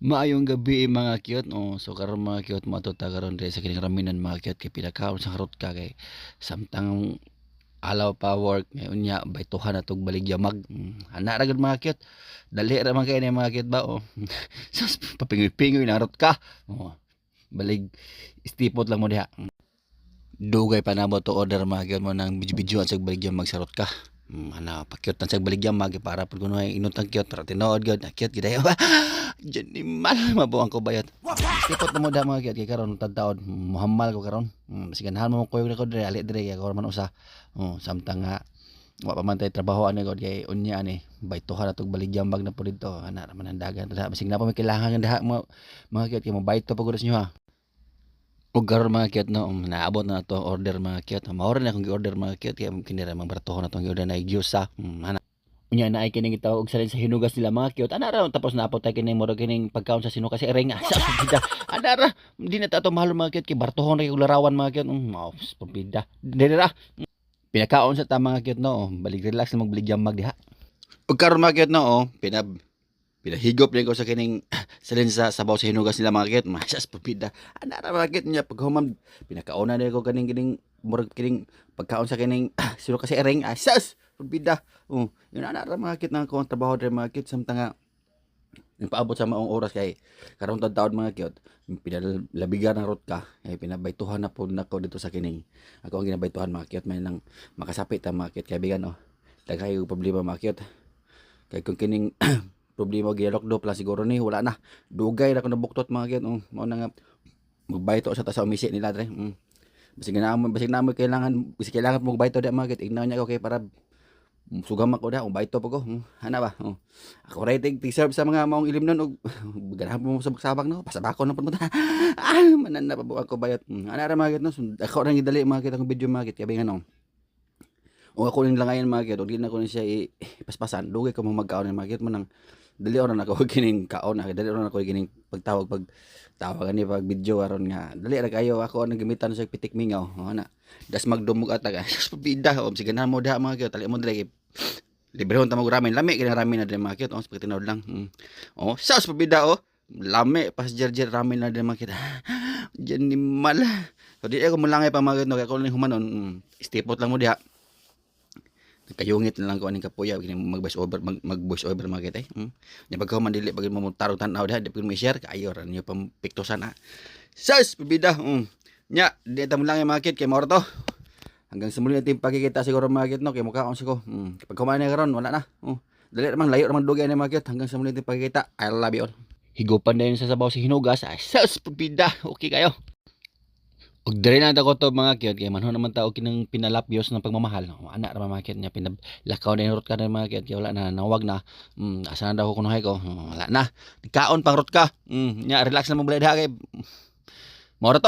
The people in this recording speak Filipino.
Maayong gabi mga kiyot. So karon mga kiyot matuta karon diri sa kining raminan mga kiyot kay pinakaon sa karot ka kay samtang alaw pa work ngayon nya baytuhan na tog baligyamag. Ana ra gud mga kiyot. Dali ra man kay ni mga kiyot ba Sus papingoy-pingoy na rot ka. Balig istipot lang mo diha. Dugay pa na mo to order mga kiyot mo nang video sa baligyamag sa rot ka. Pakyot na sa baligyamag para pud kuno ay inutang kiyot para tinuod gud kiyot gid ayo. Diyan ni mal mabuang ko bayot. Tipot na mo da mga kiyat kay karon tadtaon muhammal ko karon. Sige ganahan mo koy na ko dire ali dire kay man usa. Samtang nga wa pa man tay trabaho ani gud kay unya ani baytuhan atog baligyambag na pud dito ana ra man ang dagan da bisig na pa may kailangan daha mo mga kiyat kay mo bayto pa gud sa inyo ha. Ug karon mga kiyat no naabot na to order mga kiyat. Mao ra na akong gi-order mga kiyat kay kinira mang baratohon na tong gi-order na gyusa. Unya na ay kining gitawag og salin sa hinugas nila mga kiyot. Ana ra tapos naapot tay kining murag kining pagkaon sa sino kasi ereng asa pabida. Ana ra di na ta to mahal mga kiyot kay bartohon ra kay larawan mga kiyot. Mao pabida. Dili ra. Pinakaon sa ta mga kiyot no. Balik relax na magbiligyamag diha. Ug karon mga kiyot no pinahigop din ko sa kining salin sa sabaw sa hinugas nila mga kiyot. Masas pabida. Ana ra mga kiyot nya paghuman pinakaon na ko kining murag kining pagkaon sa kining sino kasi ereng asas pabida. Yun ana ra mga kit na ko ang trabaho diri mga kit samtang nga paabot sa maong oras kay karon taon mga kit pinalabigan na rot ka kay pinabaytuhan na pud nako dito sa kining ako ang ginabaytuhan mga kit may nang makasapit ang mga kit kay bigan daghay problema mga kit kay kung kining problema gilokdo plus siguro ni wala na dugay na ko nabuktot mga kit mao na nga magbayto sa ta sa umisi nila dre basig na mo kailangan mo bayto da mga kit ignaw niya ko kay para sugam ako da bayto pa ko ana ba ako rating serve sa mga maong ilim nun og ganahan mo sa sabak no pasabako na pud mo ta manan na pa ako bayot ana ra mga kit no ako ra gidali mga kit akong video mga kit kay ngano o ako ning langayan mga kit og di na ko ni siya ipaspasan dugay ko magkaon mga kit mo nang dali oras na ako kining kaon dali oras na ako kining pagtawag tawagan ni pag video aron nga dali ra kayo ako ang gamitan sa pitik mingaw ana das magdumog ataga pabida sige na mo da mga kit tali mo dali librehon ta mo ramen lami kini ramen na diri mga kit pag tinawd lang sas pabida lami pas jerjer ramen na diri mga kit diyan ni mal so di ako mulangay pa mga kit no kay ako ni humanon istipot lang mo diha kayungit na lang ko aning kapuya kini mag voice over mga kit nya pagka man dili pag mo tarong tan-aw diha di pud mo share kayo ra niyo pampiktosan sas pabida nya di ta mo lang mga kit kay mao to hanggang sa muli natin pagkikita siguro mga kit no kay mukhaon siko kapag kumain na karon wala na dali ramang layo ramang dugay na mga kit hanggang sa muli natin pagkikita I love you all higupan din sa sabaw sa hinugas sas pabida okay kayo og diri na ko to mga kit kay manhon naman ta og kinang pinalapyos ng pagmamahal ana ra mga kit nya pinalakaw na rot ka na mga kit kay wala na nawag na asa na daw ko kunuhay ko wala na kaon pang rot ka nya relax na mo bulay diha kay mao ra to